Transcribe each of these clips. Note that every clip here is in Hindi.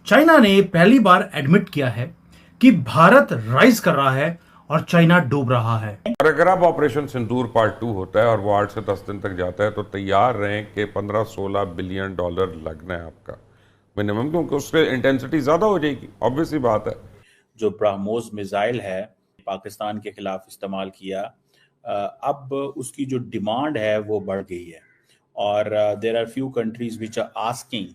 चाइना ने पहली बार एडमिट किया है कि भारत राइज कर रहा है और चाइना डूब रहा है। और अगर अब ऑपरेशन सिंदूर पार्ट 2 होता है और वो 8 से 10 दिन तक जाता है तो तैयार रहें कि 15-16 बिलियन डॉलर लगना है आपका मिनिमम, क्योंकि उससे इंटेंसिटी ज्यादा हो जाएगी। ऑब्वियस ही बात है। जो ब्रह्मोस मिसाइल है पाकिस्तान के खिलाफ इस्तेमाल किया, अब उसकी जो डिमांड है वो बढ़ गई है और there are few countries which are asking,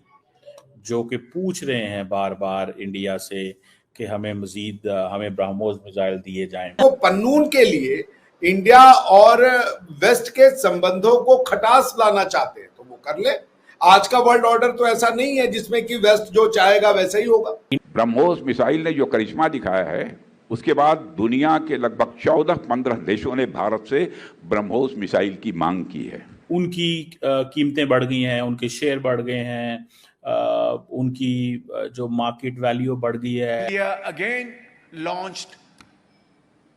जो कि पूछ रहे हैं बार बार इंडिया से कि हमें मजीद हमें ब्रह्मोस मिसाइल दिए जाएं। वो पन्नून के लिए इंडिया और वेस्ट के संबंधों को खटास लाना चाहते हैं तो वो कर ले। आज का वर्ल्ड ऑर्डर तो ऐसा नहीं है जिसमें कि वेस्ट जो चाहेगा वैसा ही होगा। ब्रह्मोस मिसाइल ने जो करिश्मा दिखाया है, उसके बाद दुनिया के लगभग 14-15 देशों ने भारत से ब्रह्मोस मिसाइल की मांग की है। उनकी कीमतें बढ़ गई हैं, उनके शेयर बढ़ गए हैं, उनकी जो मार्केट वैल्यू बढ़ गई है। India again launched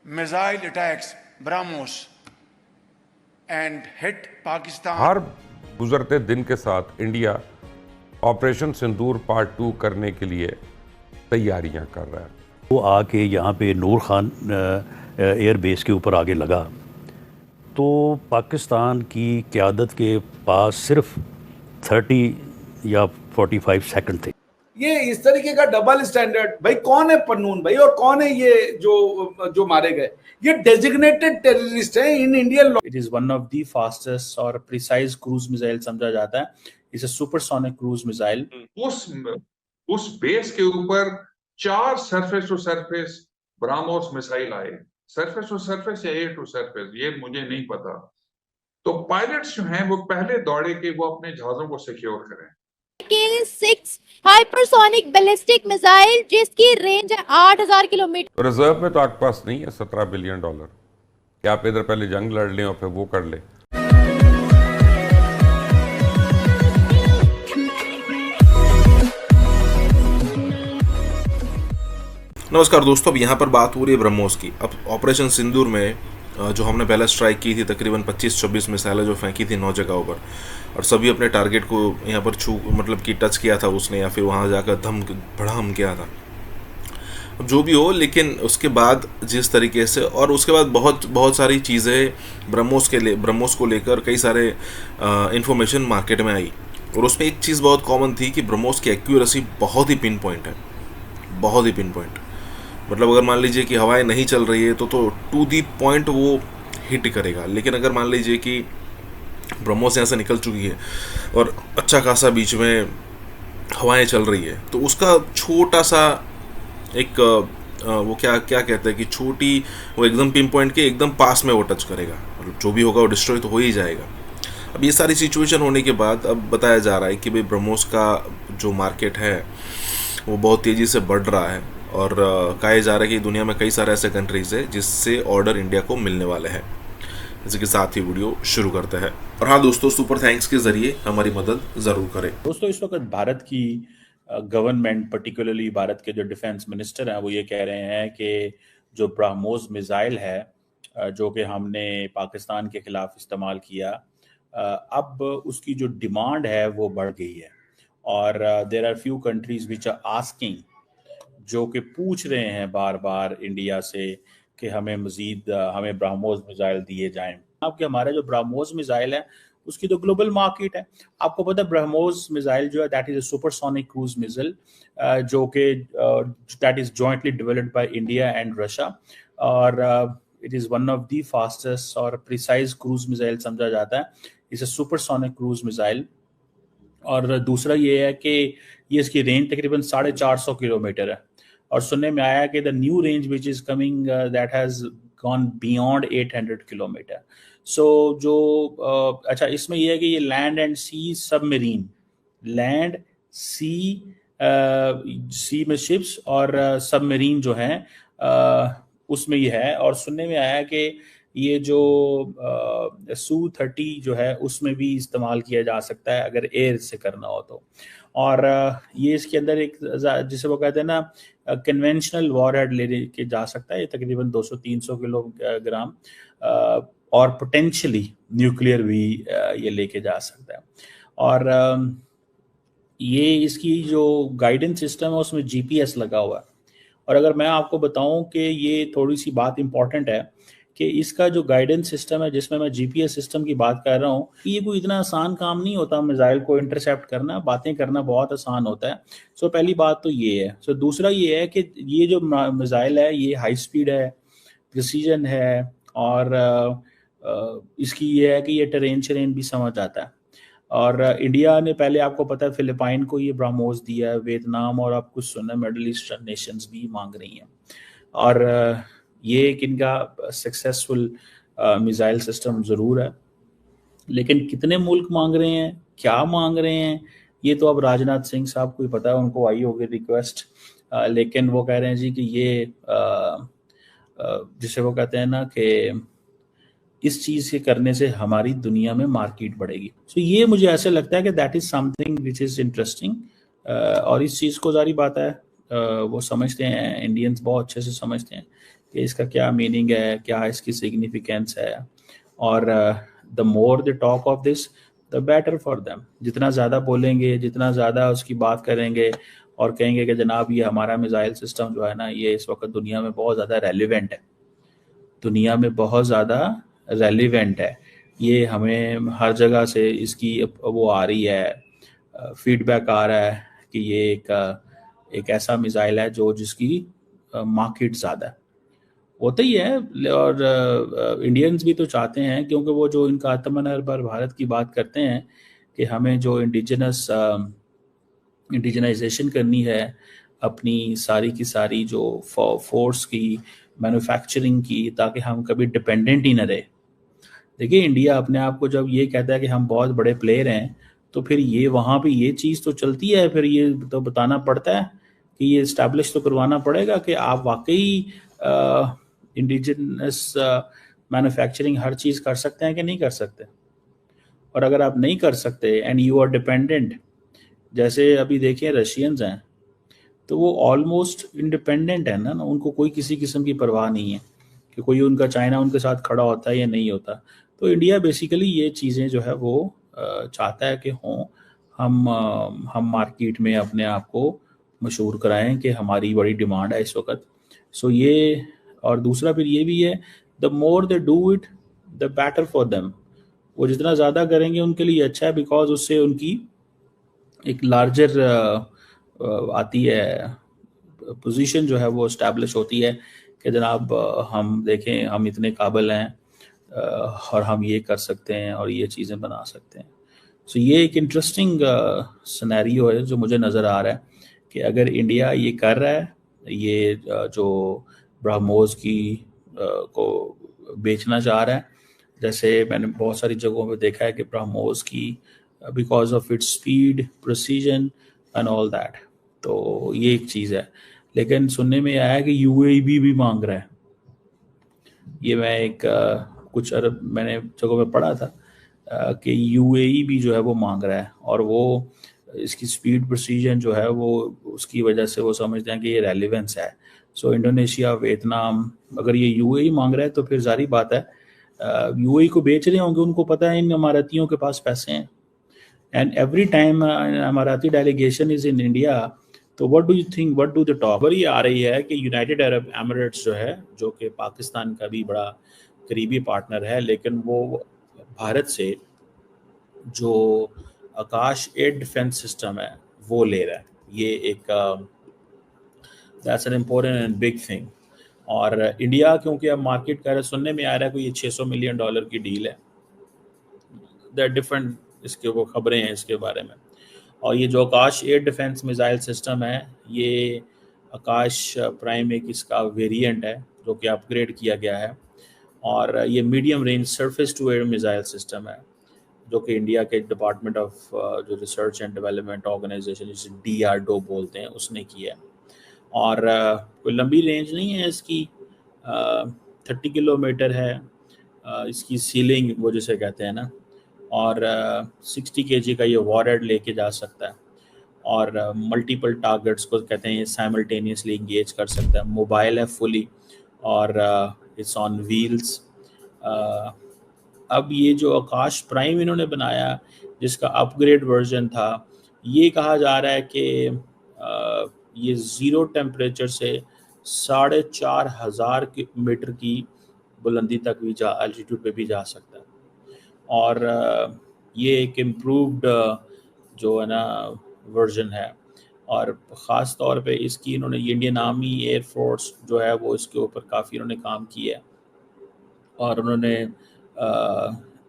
missile attacks BrahMos and hit Pakistan. हर गुजरते दिन के साथ इंडिया ऑपरेशन सिंदूर पार्ट 2 करने के लिए तैयारियां कर रहा है। वो आके यहाँ पे नूर खान एयर बेस के ऊपर आगे लगा तो पाकिस्तान की क़यादत के पास सिर्फ 30 या 45 सेकंड थे। ये इस तरीके का डबल स्टैंडर्ड, भाई कौन है पन्नून भाई और कौन है ये जो मारे गए? ये डेजिग्नेटेड टेररिस्ट है in Indian law. It is one of the fastest और प्रिसाइज क्रूज मिसाइल समझा जाता है। It's a supersonic cruise missile. उस बेस के ऊपर 4 surface to surface BrahMos missile आए। सरफेस टू सरफेस या एयर टू सरफेस ये मुझे नहीं पता। तो पायलट्स जो हैं वो पहले दौड़े कि वो अपने जहाजों को सिक्योर करें। K6 हाइपरसोनिक बैलिस्टिक मिसाइल जिसकी रेंज है 8000 किलोमीटर। रिजर्व में तो आपके पास नहीं है 17 बिलियन डॉलर कि आप इधर पहले जंग लड़ लें और फिर वो कर लें। नमस्कार दोस्तों, अब यहाँ पर बात हो रही है ब्रह्मोस की। अब ऑपरेशन सिंदूर में जो हमने पहले स्ट्राइक की थी, तकरीबन 25-26 मिसाइलें जो फेंकी थी 9 जगहों पर, और सभी अपने टारगेट को यहाँ पर मतलब कि टच किया था उसने, या फिर वहाँ जाकर भड़ाम किया था। अब जो भी हो, लेकिन उसके बाद जिस तरीके से, और उसके बाद बहुत सारी चीज़ें ब्रह्मोस को लेकर कई सारे इन्फॉर्मेशन मार्केट में आई, और उसमें एक चीज़ बहुत कॉमन थी कि ब्रह्मोस की एक्यूरेसी बहुत ही पिन पॉइंट है, बहुत ही पिन पॉइंट। मतलब अगर मान लीजिए कि हवाएं नहीं चल रही है तो टू दी पॉइंट वो हिट करेगा। लेकिन अगर मान लीजिए कि ब्रह्मोस यहाँ से निकल चुकी है और अच्छा खासा बीच में हवाएं चल रही है, तो उसका छोटा सा एक वो क्या कहते हैं कि छोटी, वो एकदम पिन पॉइंट के एकदम पास में वो टच करेगा, मतलब जो भी होगा वो डिस्ट्रॉय तो हो ही जाएगा। अब ये सारी सिचुएशन होने के बाद अब बताया जा रहा है कि भाई ब्रह्मोस का जो मार्केट है वो बहुत तेज़ी से बढ़ रहा है, और कहा जा रहा है कि दुनिया में कई सारे ऐसे कंट्रीज़ है जिससे ऑर्डर इंडिया को मिलने वाले हैं। इसी के साथ ही वीडियो शुरू करते हैं। और हाँ दोस्तों, सुपर थैंक्स के जरिए हमारी मदद ज़रूर करें। दोस्तों, इस वक्त भारत की गवर्नमेंट, पर्टिकुलरली भारत के जो डिफेंस मिनिस्टर हैं, वो ये कह रहे हैं कि जो ब्रह्मोस मिसाइल है जो कि हमने पाकिस्तान के खिलाफ इस्तेमाल किया, अब उसकी जो डिमांड है वो बढ़ गई है और there are few countries which are asking, जो कि पूछ रहे हैं बार बार इंडिया से कि हमें मजीद हमें ब्रह्मोस मिसाइल दिए जाएं। आपके हमारा जो ब्रह्मोस मिसाइल है उसकी तो ग्लोबल मार्केट है। आपको पता है ब्रह्मोस मिसाइल जो है that is a supersonic cruise missile, जो कि that is jointly developed by India and Russia, और it is one of the fastest और प्रिसाइज क्रूज मिसाइल समझा जाता है। It's a supersonic cruise missile. और दूसरा ये है कि ये इसकी रेंज तकरीबन 450 किलोमीटर है, और सुनने में आया कि the new range which is coming that has gone beyond 800 किलोमीटर। सो जो अच्छा, इसमें यह है कि ये land and sea submarine, land sea में शिप्स और सबमरीन जो है उसमें ये है। और सुनने में आया कि ये जो Su-30 जो है उसमें भी इस्तेमाल किया जा सकता है अगर एयर से करना हो तो। और ये इसके अंदर एक, जिसे वो कहते हैं ना, कन्वेंशनल वॉरहेड ले के जा सकता है। ये तकरीबन 200-300 किलोग्राम, और पोटेंशियली न्यूक्लियर भी ये लेके जा सकता है। और ये इसकी जो गाइडेंस सिस्टम है उसमें जीपीएस लगा हुआ है। और अगर मैं आपको बताऊं कि ये थोड़ी सी बात इंपॉर्टेंट है कि इसका जो गाइडेंस सिस्टम है जिसमें मैं जीपीएस सिस्टम की बात कर रहा हूँ, ये कोई इतना आसान काम नहीं होता मिसाइल को इंटरसेप्ट करना, बातें करना बहुत आसान होता है। सो पहली बात तो ये है। सो दूसरा ये है कि ये जो मिसाइल है ये हाई स्पीड है, प्रिसीजन है, और इसकी ये है कि ये टेरेन शेरेन भी समझ आता है। और इंडिया ने पहले, आपको पता है, फिलिपाइन को ये ब्रह्मोस दिया है, वियतनाम और आप कुछ सुना मिडल ईस्टर्न नेशंस भी मांग रही हैं। और ये एक इनका सक्सेसफुल मिसाइल सिस्टम ज़रूर है, लेकिन कितने मुल्क मांग रहे हैं, क्या मांग रहे हैं, ये तो अब राजनाथ सिंह साहब को ही पता है, उनको आई होगी रिक्वेस्ट। लेकिन वो कह रहे हैं जी कि ये जिसे वो कहते हैं ना कि इस चीज़ के करने से हमारी दुनिया में मार्केट बढ़ेगी। सो ये मुझे ऐसे लगता है कि that is something which is interesting. और इस चीज़ को जारी बात है वो समझते हैं, इंडियंस बहुत अच्छे से समझते हैं कि इसका क्या मीनिंग है, क्या इसकी सिग्निफिकेंस है। और the more the talk of this the better for them. जितना ज़्यादा बोलेंगे, जितना ज़्यादा उसकी बात करेंगे और कहेंगे कि जनाब ये हमारा मिसाइल सिस्टम जो है ना, ये इस वक्त दुनिया में बहुत ज़्यादा रेलिवेंट है, दुनिया में बहुत ज़्यादा रेलिवेंट है, ये हमें हर जगह से इसकी वो आ रही है, फीडबैक आ रहा है कि ये एक ऐसा मिसाइल है जो जिसकी मार्केट ज़्यादा है, होता ही है। और इंडियंस भी तो चाहते हैं, क्योंकि वो जो इनका आत्मनिर्भर भारत की बात करते हैं कि हमें जो इंडिजनाइजेशन करनी है अपनी सारी की सारी जो फोर्स की, मैन्युफैक्चरिंग की, ताकि हम कभी डिपेंडेंट ही न रहे। देखिए, इंडिया अपने आप को जब ये कहता है कि हम बहुत बड़े प्लेयर हैं, तो फिर ये वहाँ पे ये चीज़ तो चलती है, फिर ये तो बताना पड़ता है कि ये इस्टेब्लिश तो करवाना पड़ेगा कि आप वाकई इंडिजिनस मैन्युफैक्चरिंग हर चीज़ कर सकते हैं कि नहीं कर सकते। और अगर आप नहीं कर सकते एंड यू आर डिपेंडेंट, जैसे अभी देखिए रशियंस हैं, तो वो ऑलमोस्ट इंडिपेंडेंट है ना, उनको कोई किसी किस्म की परवाह नहीं है कि कोई उनका चाइना उनके साथ खड़ा होता है या नहीं होता। तो इंडिया बेसिकली ये चीज़ें जो है वो चाहता है कि हों, हम मार्केट में अपने आप को मशहूर कराएं कि हमारी बड़ी डिमांड है इस वक्त। सो ये, और दूसरा फिर ये भी है, the more they do it the better for them. वो जितना ज़्यादा करेंगे उनके लिए अच्छा है, बिकॉज उससे उनकी एक लार्जर आती है पोजीशन जो है वो इस्टेब्लिश होती है कि जनाब हम देखें, हम इतने काबिल हैं और हम ये कर सकते हैं और ये चीज़ें बना सकते हैं। सो ये एक इंटरेस्टिंग सिनेरियो है जो मुझे नज़र आ रहा है कि अगर इंडिया ये कर रहा है, ये जो ब्रह्मोस की को बेचना चाह रहा है, जैसे मैंने बहुत सारी जगहों पे देखा है कि ब्रह्मोस की because of its speed, precision and all that, तो ये एक चीज़ है। लेकिन सुनने में आया कि यूएई भी मांग रहा है। ये मैं एक कुछ अरब मैंने जगहों पे पढ़ा था कि यूएई भी जो है वो मांग रहा है, और वो इसकी स्पीड, प्रिसीजन जो है वो उसकी वजह से वो समझते हैं कि ये रेलिवेंस है। सो इंडोनेशिया, वियतनाम, अगर ये यूएई मांग रहा है तो फिर जारी बात है यूएई को बेच रहे होंगे, उनको पता है इन अमारातियों के पास पैसे हैं। And every time Emirati delegation is in India, तो what do you think, what do the talk? ये आ रही है कि यूनाइटेड अरब एमिरेट्स जो है, जो कि पाकिस्तान का भी बड़ा करीबी पार्टनर है, लेकिन वो भारत से जो आकाश एयर डिफेंस सिस्टम है वो ले रहा है। ये एक that's an important and big thing. और इंडिया क्योंकि अब मार्केट कर रहा है, सुनने में आ रहा है कि ये $600 मिलियन की डील है। दैट डिफरेंट इसके वो खबरें हैं इसके बारे में। और ये जो आकाश एयर डिफेंस मिसाइल सिस्टम है, ये आकाश प्राइम एक इसका वेरिएंट है जो कि अपग्रेड किया गया है, और ये medium range surface to air missile system है जो कि इंडिया के डिपार्टमेंट ऑफ जो रिसर्च एंड डेवलपमेंट ऑर्गेनाइजेशन, जिसे DRDO बोलते हैं, उसने किया है। और कोई लंबी रेंज नहीं है इसकी, 30 किलोमीटर है इसकी सीलिंग, वो जिसे कहते हैं ना, और 60 kg का ये वॉरहेड लेके जा सकता है, और मल्टीपल टारगेट्स को कहते हैं साइमल्टेनियसली इंगेज कर सकता है। मोबाइल है फुली, और इट्स ऑन व्हील्स। अब ये जो आकाश प्राइम इन्होंने बनाया, जिसका अपग्रेड वर्जन था, ये कहा जा रहा है कि ये ज़ीरो टेम्परेचर से 4,500 मीटर की बुलंदी तक भी एल्टीट्यूड पे भी जा सकता है। और ये एक इम्प्रूव्ड जो है ना वर्जन है, और ख़ास तौर पे इसकी इन्होंने इंडियन आर्मी एयर फोर्स जो है वो इसके ऊपर काफ़ी इन्होंने काम किया है, और उन्होंने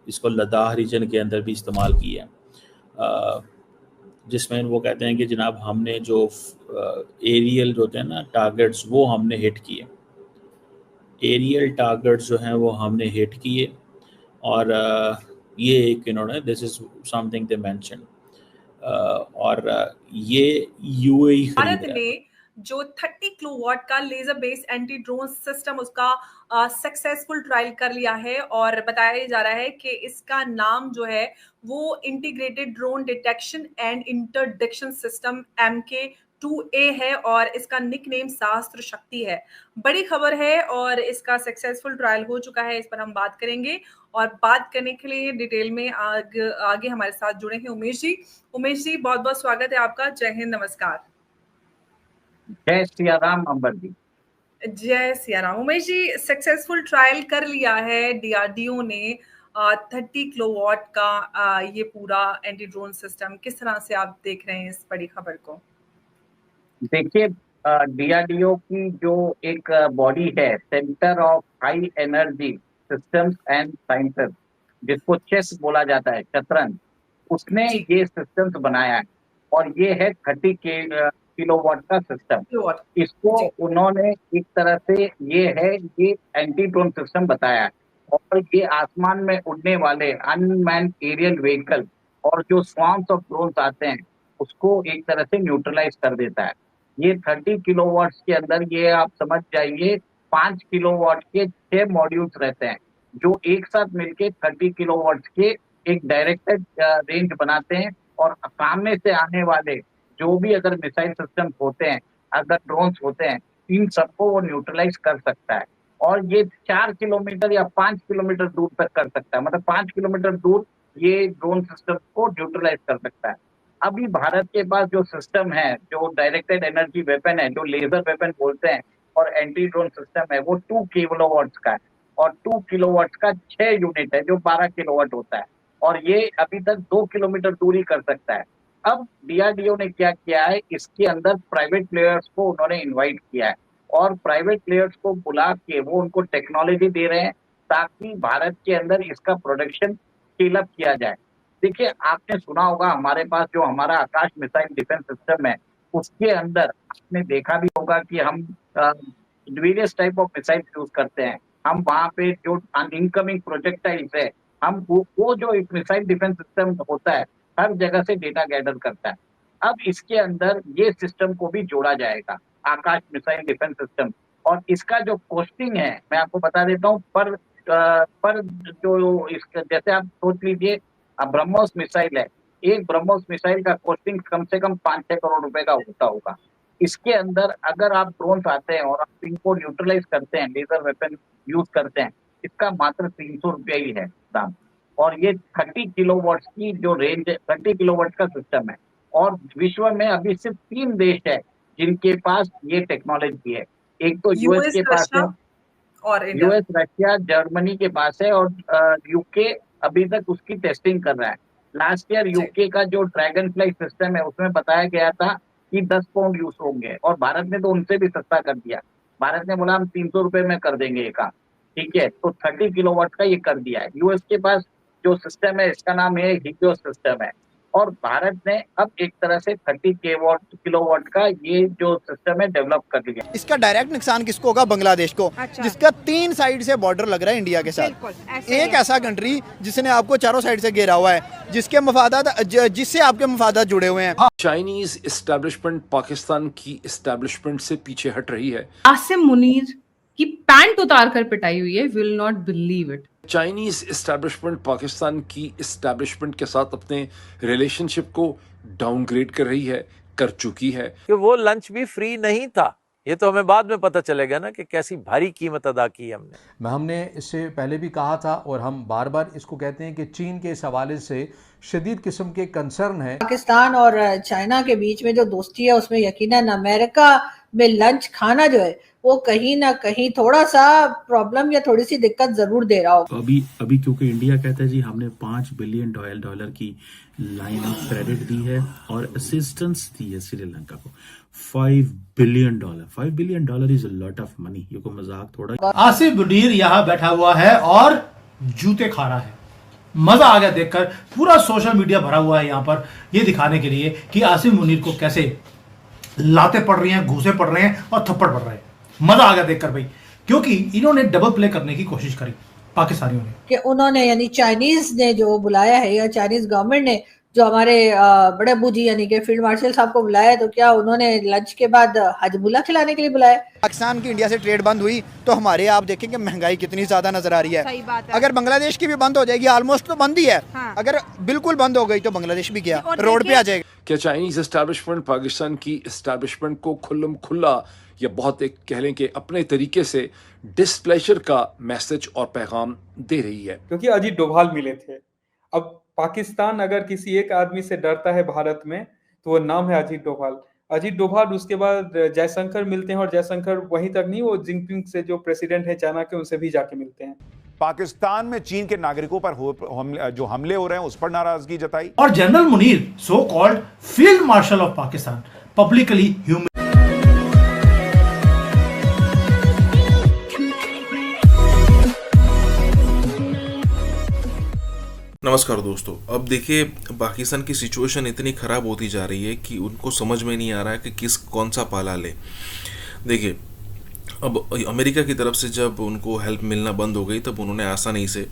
इसको लद्दाख रीजन के अंदर भी इस्तेमाल किया है, जिसमें वो कहते हैं कि जनाब हमने जो एरियल जो होते हैं ना टारगेट्स वो हमने हिट किए, एरियल टारगेट्स जो हैं वो हमने हिट किए। और ये एक इन्होंने this is something they mention, और ये यूएई भारत खरीद रहा है। ने जो 30 किलोवाट का laser based anti drone system उसका सक्सेसफुल ट्रायल कर लिया है, और बताया जा रहा है कि इसका नाम जो है वो integrated drone detection and interdiction system MK2A है, और इसका निकनेम शास्त्र शक्ति है। बड़ी खबर है, और इसका सक्सेसफुल ट्रायल हो चुका है, इस पर हम बात करेंगे। और बात करने के लिए डिटेल में आगे हमारे साथ जुड़े हैं उमेश जी। उमेश जी, बहुत बहुत स्वागत है आपका। जय हिंद, नमस्कार। जय सिया राम अंबर जी। जय सिया राम। उमेश जी, सक्सेसफुल ट्रायल कर लिया है DRDO ने 30 किलोवाट का ये पूरा एंटी ड्रोन सिस्टम। किस तरह से आप देख रहे हैं इस बड़ी खबर को? देखिए, DRDO की जो एक बॉडी है, centre of high energy systems and sciences, जिसको चेस बोला जाता है, शतरंज, उसने ये सिस्टम्स बनाया है, और ये है 30 किलोवाट का सिस्टम। इसको उन्होंने एक तरह से ये एंटी ड्रोन सिस्टम बताया है, और ये आसमान में उड़ने वाले अनमैन्ड एरियल व्हीकल और जो स्वार्म्स ऑफ ड्रोन्स आते हैं उसको एक तरह से न्यूट्रलाइज कर देता है। ये 30 किलोवाट्स के अंदर, ये आप समझ जाइए, 5 किलोवाट के 6 मॉड्यूल्स रहते हैं, जो एक साथ मिलके 30 किलोवाट्स के एक डायरेक्टेड रेंज बनाते हैं, और सामने से आने वाले जो भी अगर मिसाइल सिस्टम होते हैं, अगर ड्रोन्स होते हैं, इन सबको वो न्यूट्रलाइज कर सकता है। और ये 4 किलोमीटर या 5 किलोमीटर दूर तक कर सकता है, मतलब 5 किलोमीटर दूर ये ड्रोन सिस्टम को न्यूट्रलाइज कर सकता है। अभी भारत के पास जो सिस्टम है, जो डायरेक्टेड एनर्जी वेपन है, जो लेजर वेपन बोलते हैं, और एंटी ड्रोन सिस्टम है, वो 2 किलोवाट्स का है, और 2 किलोवाट्स का 6 यूनिट है, जो 12 किलोवाट होता है, और ये अभी तक 2 किलोमीटर दूरी कर सकता है। अब DRDO ने क्या किया है, इसके अंदर प्राइवेट प्लेयर्स को उन्होंने इन्वाइट किया है, और प्राइवेट प्लेयर्स को बुला के वो उनको टेक्नोलॉजी दे रहे हैं, ताकि भारत के अंदर इसका प्रोडक्शन स्केल अप किया जाए। देखिए, आपने सुना होगा, हमारे पास जो हमारा आकाश मिसाइल डिफेंस सिस्टम है, उसके अंदर आपने देखा भी होगा कि हम various type of missile use करते हैं। हम वहाँ पे जो इनकमिंग प्रोजेक्टाइल्स है, हम वो जो एक मिसाइल डिफेंस सिस्टम होता है, हर जगह से डेटा गैदर करता है। अब इसके अंदर ये सिस्टम को भी जोड़ा जाएगा, आकाश मिसाइल डिफेंस सिस्टम, और इसका जो कॉस्टिंग है मैं आपको बता देता हूँ। पर जो इसका, जैसे आप सोच लीजिए, ब्रह्मोस मिसाइल है, एक ब्रह्मोस मिसाइल का कॉस्टिंग कम से कम 5-6 करोड़ रुपए का होता होगा। इसके अंदर अगर आप ड्रोन आते हैं और आप इनको न्यूट्रलाइज करते हैं, लेजर वेपन यूज करते हैं, इसका मात्र 300 रुपया ही है दाम। और ये 30 किलोवाट की जो रेंज है, 30 किलोवाट का सिस्टम है, और विश्व में अभी सिर्फ 3 देश है जिनके पास ये टेक्नोलॉजी है। एक तो यूएस के पास है, और यूएस, रशिया, जर्मनी के पास है, और यूके अभी तक उसकी टेस्टिंग कर रहा है। लास्ट ईयर यूके का जो ड्रैगन फ्लाई सिस्टम है, उसमें बताया गया था कि 10 पाउंड यूज होंगे, और भारत ने तो उनसे भी सस्ता कर दिया। भारत ने बोला हम 300 रुपए में कर देंगे ये काम, ठीक है, तो 30 किलोवाट का ये कर दिया है। यूएस के पास जो सिस्टम है, इसका नाम है हिलियो सिस्टम है, और भारत ने अब एक तरह से 30 किलोवाट का ये जो सिस्टम है डेवलप कर लिया। इसका डायरेक्ट नुकसान किसको होगा? बांग्लादेश को। अच्छा। जिसका 3 साइड से बॉर्डर लग रहा है इंडिया के साथ। एक ऐसा कंट्री जिसने आपको चारों साइड से घेरा हुआ है, जिसके मफादात, जिससे आपके मफादात जुड़े हुए हैं। चाइनीज एस्टेब्लिशमेंट पाकिस्तान की एस्टेब्लिशमेंट से पीछे हट रही है। आसिम मुनीर की पैंट उतार कर पिटाई हुई है, will not believe it. Chinese establishment Pakistan की एस्टेब्लिशमेंट के साथ अपने रिलेशनशिप को डाउनग्रेड कर रही है, कर चुकी है। कि वो लंच भी फ्री नहीं था, ये तो हमें बाद में पता चलेगा ना कि कैसी भारी कीमत अदा की हमने। हमने इससे पहले भी कहा था और हम बार बार इसको कहते हैं कि चीन के इस हवाले से शदीद किस्म के कंसर्न है। पाकिस्तान और चाइना के बीच में जो दोस्ती है उसमें यकीनन अमेरिका में लंच खाना जो है वो कहीं ना कहीं थोड़ा सा प्रॉब्लम या थोड़ी सी दिक्कत जरूर दे रहा होगा। अभी क्योंकि इंडिया कहता है जी हमने $5 बिलियन डॉलर की लाइन ऑफ क्रेडिट दी है और असिस्टेंस दी है श्रीलंका को। $5 billion is a lot of money. ये को मजाक थोड़ा। आसिफ मुनीर यहाँ बैठा हुआ है और जूते खा रहा है। मजा आ गया देखकर। पूरा सोशल मीडिया भरा हुआ है यहाँ पर ये दिखाने के लिए कि आसिफ मुनीर को कैसे लाते पड़ रही हैं, घूसे पड़ रहे हैं और थप्पड़ पड़ रहे हैं। मजा आ गया देखकर भाई, क्योंकि इन्होंने डबल प्ले करने की कोशिश करी पाकिस्तानियों ने कि उन्होंने यानी चाइनीज ने जो बुलाया है या चाइनीज गवर्नमेंट ने जो हमारे बड़े अबू जी यानी कि फील्ड मार्शल साहब को बुलाया, तो क्या उन्होंने लंच के बाद हजबुल्ला खिलाने के लिए बुलाया? पाकिस्तान की इंडिया से ट्रेड बंद हुई तो हमारे आप देखेंगे महंगाई कितनी ज्यादा नजर आ रही है। सही बात है। अगर बांग्लादेश की भी बंद हो जाएगी, ऑलमोस्ट तो बंद ही है। हाँ। अगर बिल्कुल बंद हो गई तो बांग्लादेश भी गया रोड पे आ जाएगा। क्या चाइनीज एस्टैब्लिशमेंट पाकिस्तान की एस्टैब्लिशमेंट को खुल्लम खुल्ला या बहुत एक कह लें कि अपने तरीके से डिस्प्लेजर का मैसेज और पैगाम दे रही है? क्योंकि अजीत डोभाल मिले थे। अब पाकिस्तान अगर किसी एक आदमी से डरता है भारत में तो वो नाम है अजीत डोभाल। अजीत डोभाल, उसके बाद जयशंकर मिलते हैं और जयशंकर वहीं तक नहीं, वो जिनपिंग से जो प्रेसिडेंट है चाइना के, उनसे भी जाके मिलते हैं। पाकिस्तान में चीन के नागरिकों पर जो हमले हो रहे हैं उस पर नाराजगी जताई। और general Munir, so called field marshal of Pakistan, publicly human. नमस्कार दोस्तों, अब देखिए पाकिस्तान की सिचुएशन इतनी ख़राब होती जा रही है कि उनको समझ में नहीं आ रहा है कि कौन सा पाला ले। देखिए अब अमेरिका की तरफ से जब उनको हेल्प मिलना बंद हो गई तब उन्होंने आसानी से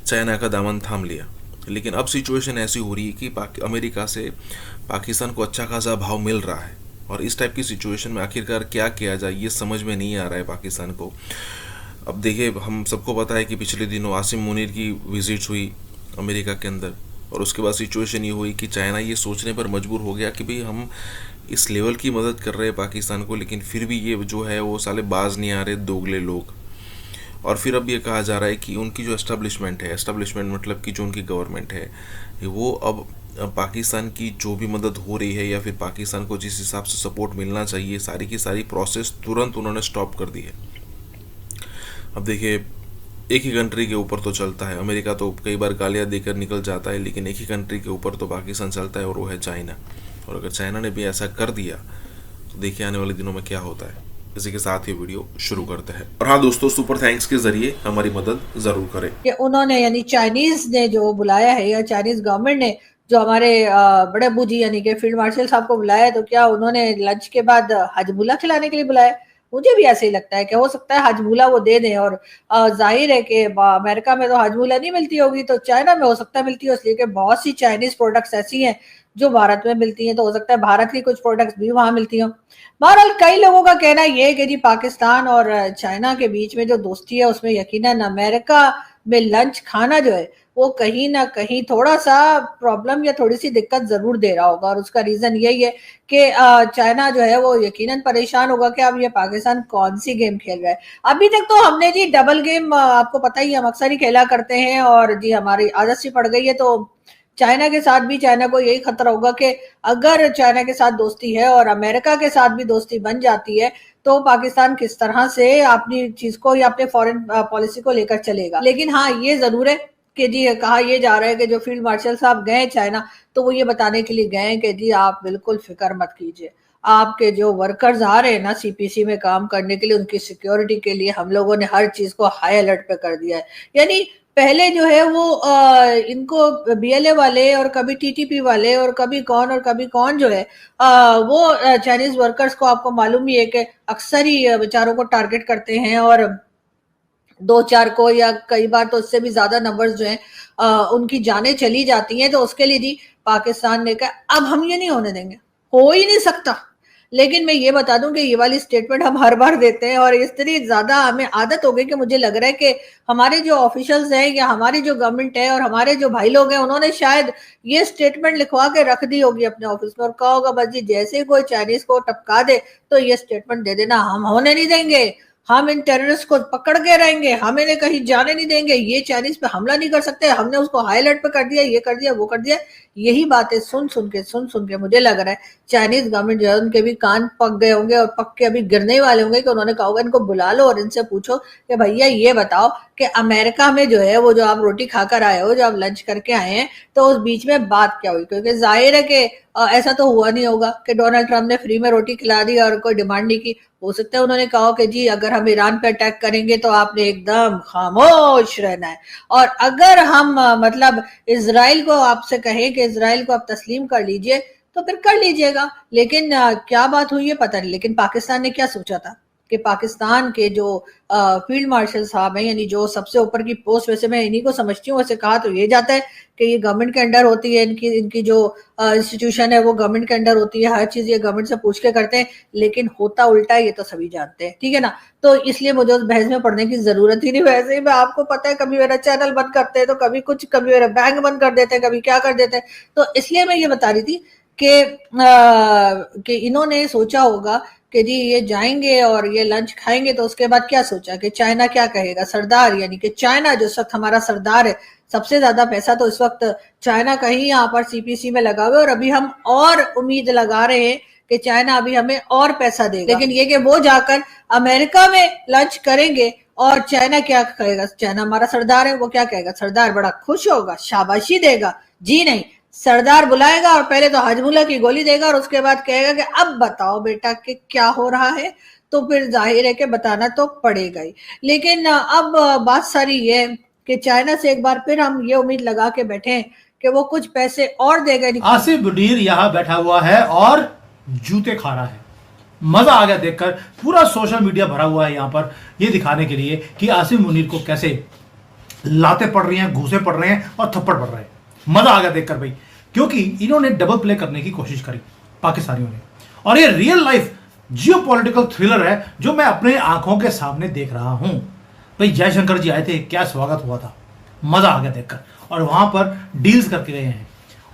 चाइना का दामन थाम लिया। लेकिन अब सिचुएशन ऐसी हो रही है कि अमेरिका से पाकिस्तान को अच्छा खासा भाव मिल रहा है और इस टाइप की सिचुएशन में आखिरकार क्या किया जाए ये समझ में नहीं आ रहा है पाकिस्तान को। अब देखिए हम सबको पता है कि पिछले दिनों आसिम मुनीर की विजिट्स हुई अमेरिका के अंदर और उसके बाद सिचुएशन ये हुई कि चाइना ये सोचने पर मजबूर हो गया कि भाई हम इस लेवल की मदद कर रहे हैं पाकिस्तान को, लेकिन फिर भी ये जो है वो साले बाज नहीं आ रहे, दोगले लोग। और फिर अब ये कहा जा रहा है कि उनकी जो एस्टेब्लिशमेंट मतलब कि जो उनकी गवर्नमेंट है वो अब पाकिस्तान की जो भी मदद हो रही है या फिर पाकिस्तान को जिस हिसाब से सपोर्ट मिलना चाहिए सारी की सारी प्रोसेस तुरंत उन्होंने स्टॉप कर दी है। अब देखिए एक ही कंट्री के ऊपर तो चलता है, अमेरिका तो कई बार गालियाँ देकर निकल जाता है, लेकिन एक ही कंट्री के ऊपर तो पाकिस्तान चलता है और वो है चाइना। और अगर चाइना ने भी ऐसा कर दिया तो देखिए आने वाले दिनों में क्या होता है। इसी के साथ ये वीडियो शुरू करते हैं। और हाँ दोस्तों, सुपर थैंक्स के जरिए हमारी मदद जरूर करें। कि उन्होंने यानी चाइनीज ने जो बुलाया है या चाइनीज गवर्नमेंट ने जो हमारे बड़े अबू जी यानी कि फील्ड मार्शल साहब को बुलाया, तो क्या उन्होंने लंच के बाद हजबुल्ला खिलाने के लिए बुलाया? मुझे भी ऐसे ही लगता है कि हो सकता है हजबुल्ला वो दे दें। और जाहिर है कि अमेरिका में तो हजबुल्ला नहीं मिलती होगी तो चाइना में हो सकता है मिलती हो, इसलिए कि बहुत सी चाइनीज प्रोडक्ट्स ऐसी हैं जो भारत में मिलती हैं, तो हो सकता है भारत की कुछ प्रोडक्ट्स भी वहां मिलती हो। बहरहाल कई लोगों का कहना ये है कि जी पाकिस्तान और चाइना के बीच में जो दोस्ती है उसमें यकीनन अमेरिका में लंच खाना जो है वो कहीं ना कहीं थोड़ा सा प्रॉब्लम या थोड़ी सी दिक्कत जरूर दे रहा होगा। और उसका रीजन यही है कि चाइना जो है वो यकीनन परेशान होगा कि अब ये पाकिस्तान कौन सी गेम खेल रहा है। अभी तक तो हमने जी डबल गेम, आपको पता ही हम अक्सर ही खेला करते हैं और जी हमारी आदत सी पड़ गई है। तो चाइना के साथ भी चाइना को यही खतरा होगा कि अगर चाइना के साथ दोस्ती है और अमेरिका के साथ भी दोस्ती बन जाती है तो पाकिस्तान किस तरह से अपनी चीज को या अपने फॉरेन पॉलिसी को लेकर चलेगा। लेकिन हाँ ये जरूर है कि जी कहा यह जा रहा है कि जो फील्ड मार्शल साहब गए चाइना तो वो ये बताने के लिए गए कि जी आप बिल्कुल फिक्र मत कीजिए, आपके जो वर्कर्स आ रहे हैं ना सीपीसी में काम करने के लिए, उनकी सिक्योरिटी के लिए हम लोगों ने हर चीज को हाई अलर्ट पे कर दिया है। यानी पहले जो है वो इनको बीएलए वाले और कभी टीटीपी वाले और कभी कौन जो है वो चाइनीज वर्कर्स को आपको मालूम ही है कि अक्सर ही बेचारों को टारगेट करते हैं और 2-4 को या कई बार तो उससे भी ज्यादा नंबर्स जो हैं उनकी जानें चली जाती हैं। तो उसके लिए जी पाकिस्तान ने कहा अब हम ये नहीं होने देंगे, हो ही नहीं सकता। लेकिन मैं ये बता दूं कि ये वाली स्टेटमेंट हम हर बार देते हैं और इतनी ज्यादा हमें आदत हो गई कि मुझे लग रहा है कि हमारे जो ऑफिशियल्स हैं या हमारी जो गवर्नमेंट है और हमारे जो भाई लोग हैं उन्होंने शायद ये स्टेटमेंट लिखवा के रख दी होगी अपने ऑफिस में और कहा होगा बस जी जैसे कोई चाइनीज को टपका दे तो ये स्टेटमेंट दे देना, हम होने नहीं देंगे, हम इन टेररिस्ट को पकड़ के रहेंगे, हम इन्हें कहीं जाने नहीं देंगे, ये चाइनीज पे हमला नहीं कर सकते, हमने उसको हाई अलर्ट पे कर दिया, ये कर दिया, वो कर दिया। यही बातें सुन सुन के मुझे लग रहा है चाइनीज गवर्नमेंट जो है उनके भी कान पक गए होंगे और पक के अभी गिरने वाले होंगे कि उन्होंने कहा होगा इनको बुला लो और इनसे पूछो कि भैया ये बताओ कि अमेरिका में जो है वो जो आप रोटी खाकर आए हो, जो आप लंच करके आए हैं, तो उस बीच में बात क्या हुई? क्योंकि जाहिर है कि ऐसा तो हुआ नहीं होगा कि डोनाल्ड ट्रंप ने फ्री में रोटी खिला दी और कोई डिमांड नहीं की। हो सकता है उन्होंने कहा कि जी अगर हम ईरान पे अटैक करेंगे तो आपने एकदम खामोश रहना है, और अगर हम मतलब इजराइल को आपसे कहें कि इजराइल को आप तस्लीम कर लीजिए तो फिर कर लीजिएगा। लेकिन क्या बात हुई है पता नहीं। लेकिन पाकिस्तान ने क्या सोचा था कि पाकिस्तान के जो फील्ड मार्शल साहब हैं, यानी जो सबसे ऊपर की पोस्ट, वैसे मैं इन्हीं को समझती हूँ, वैसे कहा तो ये जाता है कि ये गवर्नमेंट के अंडर होती है, इनकी जो इंस्टीट्यूशन है वो गवर्नमेंट के अंडर होती है, हर चीज ये गवर्नमेंट से पूछ के करते हैं, लेकिन होता उल्टा है, ये तो सभी जानते हैं, ठीक है ना। तो इसलिए मुझे उस बहस में पढ़ने की जरूरत ही नहीं। वैसे ही मैं आपको पता है कभी मेरा चैनल बंद करते हैं तो कभी कुछ, कभी मेरा बैंक बंद कर देते हैं, कभी क्या कर देते हैं। तो इसलिए मैं ये बता रही थी कि इन्होंने सोचा होगा कि जी ये जाएंगे और ये लंच खाएंगे तो उसके बाद क्या सोचा कि चाइना क्या कहेगा, सरदार, यानी कि चाइना जो इस वक्त हमारा सरदार है, सबसे ज्यादा पैसा तो इस वक्त चाइना का ही यहाँ पर सीपीसी में लगा हुआ है और अभी हम और उम्मीद लगा रहे हैं कि चाइना अभी हमें और पैसा देगा। लेकिन ये कि वो जाकर अमेरिका में लंच करेंगे और चाइना क्या कहेगा, चाइना हमारा सरदार है, वो क्या कहेगा, सरदार बड़ा खुश होगा, शाबाशी देगा? जी नहीं, सरदार बुलाएगा और पहले तो हजमुल्ला की गोली देगा और उसके बाद कहेगा कि अब बताओ बेटा कि क्या हो रहा है। तो फिर जाहिर है कि बताना तो पड़ेगा ही। लेकिन अब बात सारी ये है कि चाइना से एक बार फिर हम ये उम्मीद लगा के बैठे हैं कि वो कुछ पैसे और देगा। आसिफ मुनीर यहाँ बैठा हुआ है और जूते खा रहा है। मजा आ गया देखकर। पूरा सोशल मीडिया भरा हुआ है यहाँ पर ये दिखाने के लिए कि आसिफ मुनीर को कैसे लाते पड़ रही हैं, घूसे पड़ रहे हैं और थप्पड़ पड़ रहे हैं। मजा आ गया देखकर भाई, क्योंकि इन्होंने डबल प्ले करने की कोशिश करी पाकिस्तानियों ने, और ये रियल लाइफ जियोपॉलिटिकल थ्रिलर है जो मैं अपने आंखों के सामने देख रहा हूं। भाई जयशंकर जी आए थे, क्या स्वागत हुआ था, मजा आ गया देखकर। और वहां पर डील्स करके गए हैं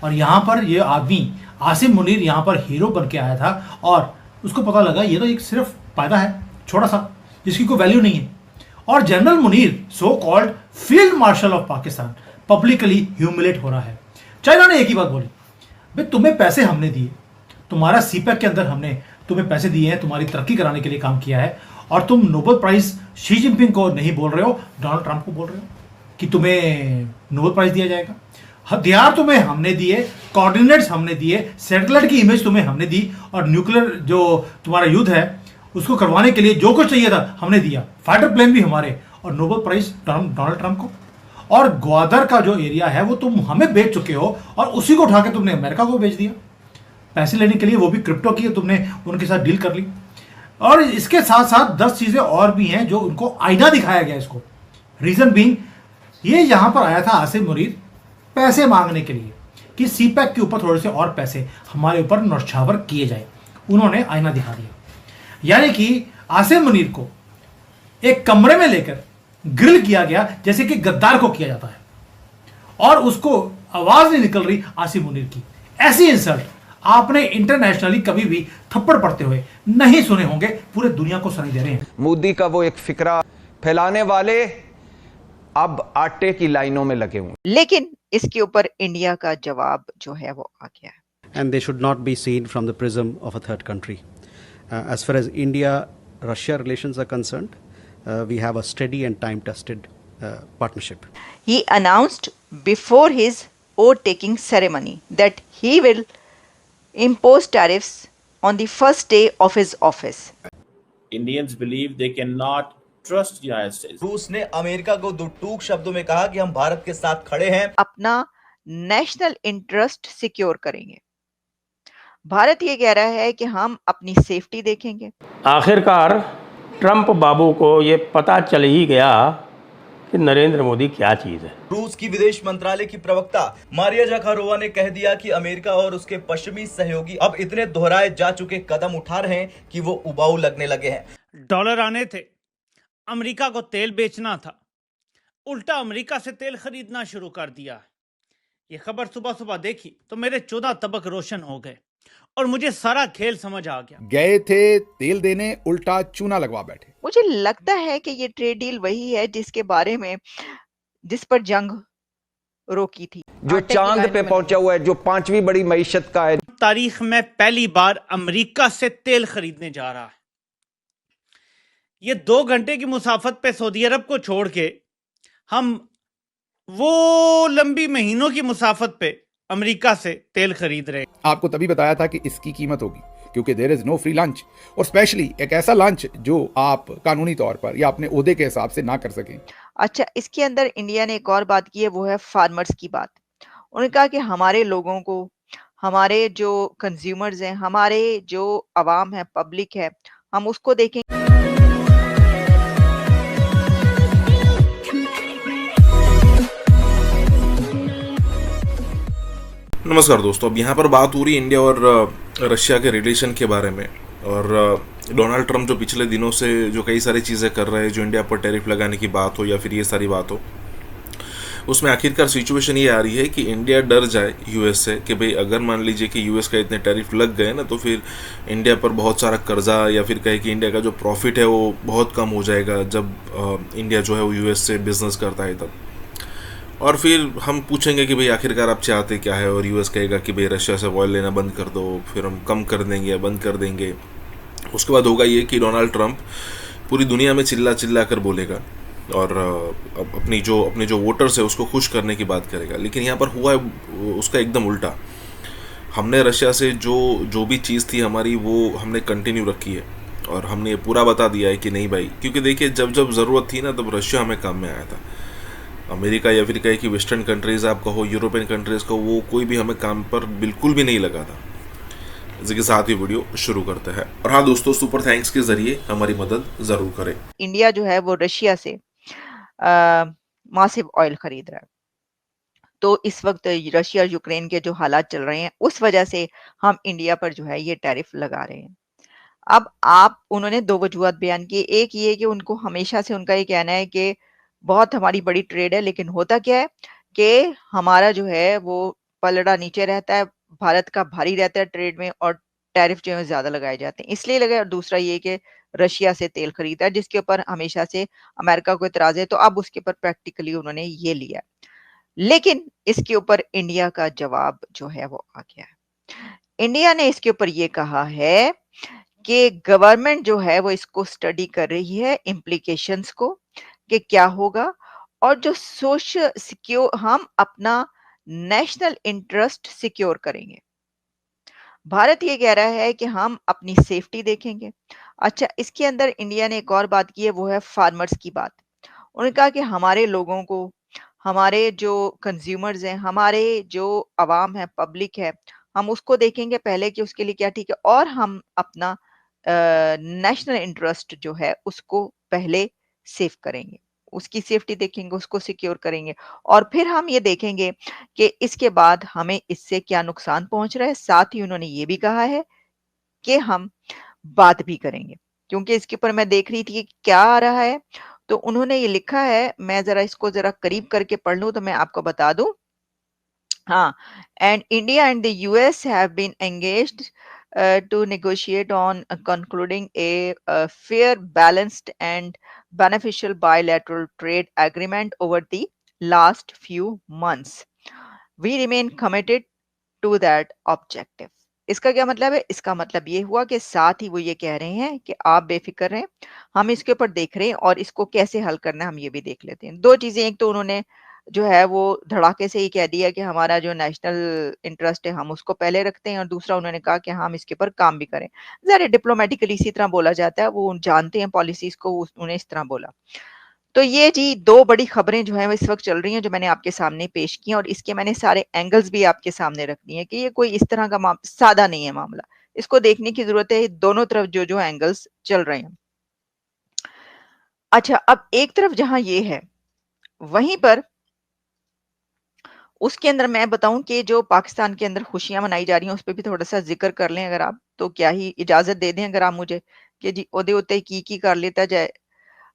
और यहां पर ये आदमी आसिफ मुनीर यहां पर हीरो बन के आया था और उसको पता लगा ये तो एक सिर्फ पैदा है छोटा सा जिसकी कोई वैल्यू नहीं है। और general Munir so called field marshal of Pakistan publicly humiliate हो रहा है। चाइना ने एक ही बात बोली, भाई तुम्हें पैसे हमने दिए, तुम्हारा सीपैक के अंदर हमने तुम्हें पैसे दिए हैं, तुम्हारी तरक्की कराने के लिए काम किया है, और तुम नोबेल प्राइज शी जिनपिंग को नहीं बोल रहे हो, डोनाल्ड ट्रंप को बोल रहे हो कि तुम्हें नोबेल प्राइज दिया जाएगा। हथियार तुम्हें हमने दिए, कोऑर्डिनेट्स हमने दिए, सैटेलाइट की इमेज तुम्हें हमने दी, और न्यूक्लियर जो तुम्हारा युद्ध है उसको करवाने के लिए जो कुछ चाहिए था हमने दिया, फाइटर प्लेन भी हमारे, और नोबेल प्राइज डोनाल्ड ट्रंप को। और ग्वादर का जो एरिया है वो तुम हमें बेच चुके हो और उसी को उठा के तुमने अमेरिका को बेच दिया पैसे लेने के लिए, वो भी क्रिप्टो की तुमने उनके साथ डील कर ली। और इसके साथ साथ 10 चीजें और भी हैं जो उनको आईना दिखाया गया इसको। रीजन बीइंग ये यहां पर आया था आसिफ मुनीर पैसे मांगने के लिए कि सीपैक के ऊपर थोड़े से और पैसे हमारे ऊपर नौछावर किए जाए। उन्होंने आईना दिखा दिया, यानी कि आसिफ मुनीर को एक कमरे में लेकर ग्रिल किया गया जैसे कि गद्दार को किया जाता है, और उसको आवाज नहीं निकल रही आसिफ मुनीर की। ऐसी इंसल्ट आपने इंटरनेशनली कभी भी थप्पड़ पड़ते हुए नहीं सुने होंगे, पूरे दुनिया को सुनाई दे रहे हैं। मोदी का वो एक फिक्रा फैलाने वाले अब आटे की लाइनों में लगे हुए, लेकिन इसके ऊपर इंडिया का जवाब जो है वो आ गया है। And they should not be seen from the prism of a third country. As far as India-Russia relations are concerned, we have a steady and time-tested partnership. He announced before his oath-taking ceremony that he will impose tariffs on the first day of his office. Indians believe they cannot trust the United States. रूस ने अमेरिका को दो टूक शब्दों में कहा कि हम भारत के साथ खड़े हैं, अपना नेशनल इंटरेस्ट सिक्योर करेंगे। भारत ये कह रहा है कि हम अपनी सेफ्टी देखेंगे। आखिरकार ट्रंप बाबू को ये पता चल ही गया कि नरेंद्र मोदी क्या चीज है। रूस की विदेश मंत्रालय की प्रवक्ता मारिया जाखारोवा ने कह दिया कि अमेरिका और उसके पश्चिमी सहयोगी अब इतने दोहराए जा चुके कदम उठा रहे हैं कि वो उबाऊ लगने लगे हैं। डॉलर आने थे, अमेरिका को तेल बेचना था, उल्टा अमेरिका से तेल खरीदना शुरू कर दिया। ये खबर सुबह सुबह देखी तो मेरे 14 तबक रोशन हो गए और मुझे सारा खेल समझ आ गया। गए थे तेल देने, उल्टा चूना लगवा बैठे। मुझे लगता है कि ये ट्रेड डील वही है जिस पर जंग रोकी थी, जो चांद पे पहुंचा हुआ है, जो 5वीं बड़ी मईशत का है। तारीख में पहली बार अमेरिका से तेल खरीदने जा रहा है। ये 2 घंटे की मुसाफत पे सऊदी अरब को छोड़ के हम वो लंबी महीनों की मुसाफत पे अमेरिका से तेल खरीद रहे हैं। आपको तभी बताया था कि इसकी कीमत होगी, क्योंकि there is no free lunch, और स्पेशली एक ऐसा लंच जो आप कानूनी तौर पर या अपने ओहदे के हिसाब से ना कर सकें। अच्छा, इसके अंदर इंडिया ने एक और बात की है, वो है फार्मर्स की बात। उन्होंने कहा कि हमारे लोगों को, हमारे जो कंज्यूमर्स हैं, हमारे जो अवाम है, पब्लिक है, हम उसको देखें। नमस्कार दोस्तों, अब यहाँ पर बात हो रही है इंडिया और रशिया के रिलेशन के बारे में। और डोनाल्ड ट्रंप जो पिछले दिनों से जो कई सारी चीज़ें कर रहे हैं, जो इंडिया पर टैरिफ लगाने की बात हो या फिर ये सारी बात हो, उसमें आखिरकार सिचुएशन ये आ रही है कि इंडिया डर जाए यूएस से कि भाई अगर मान लीजिए कि यूएस का इतने टैरिफ लग गए ना, तो फिर इंडिया पर बहुत सारा कर्जा या फिर कहे कि इंडिया का जो प्रॉफिट है वो बहुत कम हो जाएगा जब इंडिया जो है वो यूएस से बिजनेस करता है तब। और फिर हम पूछेंगे कि भाई आखिरकार आप चाहते क्या है, और यूएस कहेगा कि भाई रशिया से ऑयल लेना बंद कर दो, फिर हम कम कर देंगे या बंद कर देंगे। उसके बाद होगा ये कि डोनाल्ड ट्रंप पूरी दुनिया में चिल्ला चिल्ला कर बोलेगा और अपने जो वोटर्स है उसको खुश करने की बात करेगा। लेकिन यहाँ पर हुआ है उसका एकदम उल्टा। हमने रशिया से जो भी चीज़ थी हमारी, वो हमने कंटिन्यू रखी है और हमने ये पूरा बता दिया है कि नहीं भाई, क्योंकि देखिए जब ज़रूरत थी ना तब रशिया हमें काम में आया था। अमेरिका या फिर कहे कि वेस्टर्न कंट्रीज़ आप कहो, यूरोपियन कंट्रीज़ को, वो कोई भी हमें काम पर बिल्कुल भी नहीं लगा था। इसी के साथ ही वीडियो शुरू करते हैं। और हाँ दोस्तों, सुपर थैंक्स के जरिए हमारी मदद ज़रूर करें। इंडिया जो है वो रशिया से मासिव ऑयल खरीद रहा है। तो इस वक्त रशिया यूक्रेन के जो हालात चल रहे हैं, उस वजह से हम इंडिया पर जो है ये टैरिफ लगा रहे हैं। अब उन्होंने 2 वजूहत बयान की। एक ये कि उनको हमेशा से उनका ये कहना है कि बहुत हमारी बड़ी ट्रेड है, लेकिन होता क्या है कि हमारा जो है वो पलड़ा नीचे रहता है, भारत का भारी रहता है ट्रेड में, और टैरिफ जो है ज्यादा लगाए जाते हैं, इसलिए लगे। और दूसरा ये कि रशिया से तेल खरीदा है, जिसके ऊपर हमेशा से अमेरिका को इतराज है, तो अब उसके ऊपर प्रैक्टिकली उन्होंने ये लिया। लेकिन इसके ऊपर इंडिया का जवाब जो है वो आ गया है। इंडिया ने इसके ऊपर ये कहा है कि गवर्नमेंट जो है वो इसको स्टडी कर रही है, इम्प्लीकेशंस को, कि क्या होगा, और जो सोशल सिक्योर, हम अपना नेशनल इंटरेस्ट सिक्योर करेंगे। भारत ये कह रहा है कि हम अपनी सेफ्टी देखेंगे। अच्छा, इसके अंदर इंडिया ने एक और बात की है, वो है फार्मर्स की बात। उन्होंने कहा कि हमारे लोगों को, हमारे जो कंज्यूमर्स हैं, हमारे जो अवाम है, पब्लिक है, हम उसको देखेंगे पहले कि उसके लिए क्या ठीक है, और हम अपना नेशनल इंटरेस्ट जो है उसको पहले सेव करेंगे, उसकी सेफ्टी देखेंगे, उसको सिक्योर करेंगे, और फिर हम ये देखेंगे कि इसके बाद हमें इससे क्या नुकसान पहुंच रहा है। साथ ही उन्होंने ये भी कहा है कि हम बात भी करेंगे, क्योंकि इसके ऊपर मैं देख रही थी कि क्या आ रहा है। तो उन्होंने ये लिखा है, मैं जरा इसको जरा करीब करके पढ़ लूं तो मैं आपको बता दूं। हाँ, and India and the US have been engaged to negotiate on concluding a fair, balanced and beneficial bilateral trade agreement over the last few months. We remain committed to that objective. इसका क्या मतलब है? इसका मतलब ये हुआ कि साथ ही वो ये कह रहे हैं कि आप बेफिक्र रहें, हम इसके ऊपर देख रहे हैं और इसको कैसे हल करना है हम ये भी देख लेते हैं। 2 चीजें, एक तो उन्होंने जो है वो धड़ाके से ही कह दिया कि हमारा जो नेशनल इंटरेस्ट है हम उसको पहले रखते हैं, और दूसरा उन्होंने कहा कि हम इसके ऊपर काम भी करें। ज़रा डिप्लोमेटिकली इसी तरह बोला जाता है, वो जानते हैं पॉलिसीज को, उन्हें इस तरह बोला। तो ये जी 2 बड़ी खबरें जो हैं वो इस वक्त चल रही हैं, जो मैंने आपके सामने पेश की, और इसके मैंने सारे एंगल्स भी आपके सामने रख दिए हैं कि ये कोई इस तरह का सादा नहीं है मामला, इसको देखने की जरूरत है दोनों तरफ जो एंगल्स चल रहे हैं। अच्छा, अब एक तरफ जहां ये है वहीं पर उसके अंदर मैं बताऊं कि जो पाकिस्तान के अंदर खुशियां मनाई जा रही हैं उस पर भी थोड़ा सा जिक्र कर लें अगर आप, तो क्या ही इजाजत दे दें अगर आप मुझे कि जी ओदे उत्ते की कर लेता जाए।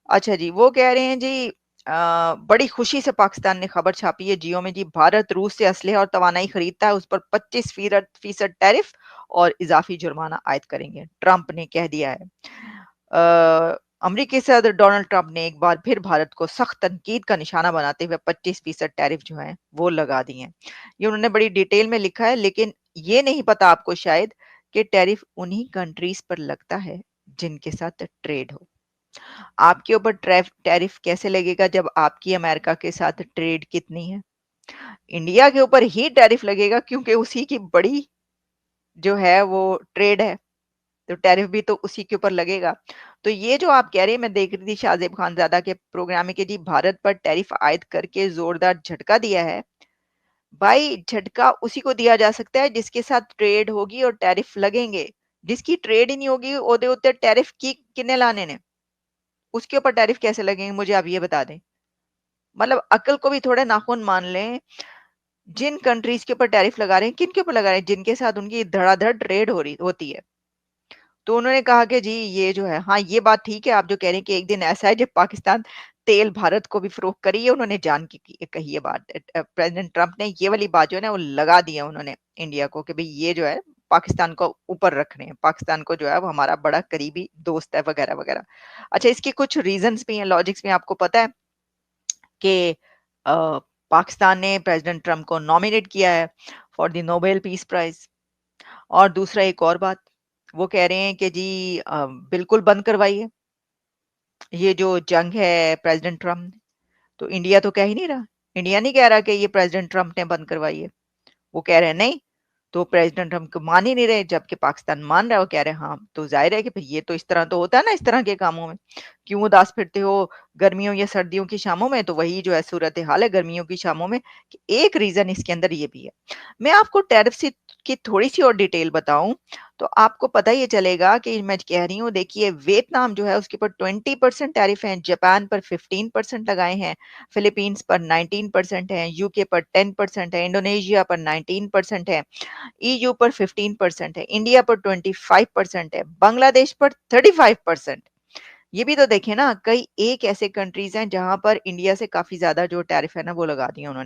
अच्छा जी, वो कह रहे हैं जी बड़ी खुशी से पाकिस्तान ने खबर छापी है जियो में जी, भारत रूस से असलहे और तवानाई खरीदता है, उस पर 25% टैरिफ और इजाफी जुर्माना आयद करेंगे, ट्रंप ने कह दिया है। अमेरिकी सदर डोनाल्ड ट्रंप ने एक बार फिर भारत को सख्त तनकीद का निशाना बनाते हुए 25% टैरिफ जो है वो लगा दिए हैं। ये उन्होंने बड़ी डिटेल में लिखा है, लेकिन ये नहीं पता आपको शायद कि टैरिफ उन्हीं कंट्रीज पर लगता है जिनके साथ ट्रेड हो। आपके ऊपर टैरिफ कैसे लगेगा जब आपकी अमेरिका के साथ ट्रेड कितनी है? इंडिया के ऊपर ही टैरिफ लगेगा क्योंकि उसी की बड़ी जो है वो ट्रेड है, तो टैरिफ भी तो उसी के ऊपर लगेगा। तो ये जो आप कह रहे हैं, मैं देख रही थी शाहजेब खानजादा के प्रोग्राम में कि जी भारत पर टैरिफ आयद करके जोरदार झटका दिया है। भाई झटका उसी को दिया जा सकता है जिसके साथ ट्रेड होगी और टैरिफ लगेंगे। जिसकी ट्रेड ही नहीं होगी ओदे उत्ते टैरिफ की किन्ने लाने ने, उसके ऊपर टैरिफ कैसे लगेंगे मुझे आप ये बता दें। मतलब अक्ल को भी थोड़े नाखून मान लें। जिन कंट्रीज के ऊपर टैरिफ लगा रहे हैं, किन के ऊपर लगा रहे हैं? जिनके साथ उनकी धड़ाधड़ ट्रेड होती है। तो उन्होंने कहा कि जी ये जो है, हाँ ये बात ठीक है आप जो कह रहे हैं कि एक दिन ऐसा है जब पाकिस्तान तेल भारत को भी फरोख्त करी है, उन्होंने जान की कही है बात। प्रेसिडेंट ट्रंप ने ये वाली बात जो है ना वो लगा दी है उन्होंने इंडिया को कि भाई ये जो है पाकिस्तान को ऊपर रख रहे हैं, पाकिस्तान को जो है वो हमारा बड़ा करीबी दोस्त है वगैरह वगैरह। अच्छा, इसके कुछ रीजंस भी हैं, लॉजिक्स भी। आपको पता है कि पाकिस्तान ने प्रेसिडेंट ट्रंप को नॉमिनेट किया है for the Nobel peace prize. और दूसरा एक और बात, वो कह रहे हैं कि जी बिल्कुल बंद करवाइए ये जो जंग है प्रेसिडेंट ट्रंप ने। तो इंडिया तो कह ही नहीं रहा, इंडिया नहीं कह रहा कि ये प्रेसिडेंट ट्रंप ने बंद करवाई है, वो कह रहे हैं नहीं। तो प्रेसिडेंट ट्रंप को मान ही नहीं रहे, जबकि पाकिस्तान मान रहा है। वो कह रहे हैं हाँ, तो जाहिर है कि भाई ये तो इस तरह तो होता है ना, इस तरह के कामों में क्यों उदास फिरते हो गर्मियों या सर्दियों की शामों में। तो वही जो है सूरत हाल है गर्मियों की शामों में। कि एक रीजन इसके अंदर ये भी है। मैं आपको टैरिफ की थोड़ी सी और डिटेल बताऊं तो आपको पता ही चलेगा कि मैं कह रही हूँ। देखिए वियतनाम जो है उसके ऊपर 20% टैरिफ है, जापान पर 15% लगाए हैं, फिलीपींस पर 19% है, यूके पर 10% है, इंडोनेशिया पर 19% है, ईयू पर 15% है, इंडिया पर 25% है, बांग्लादेश पर 35%। ये भी तो देखें ना, कई एक ऐसे कंट्रीज हैं जहां पर इंडिया से काफी ज्यादा जो टैरिफ है ना वो लगा दिए उन्होंने।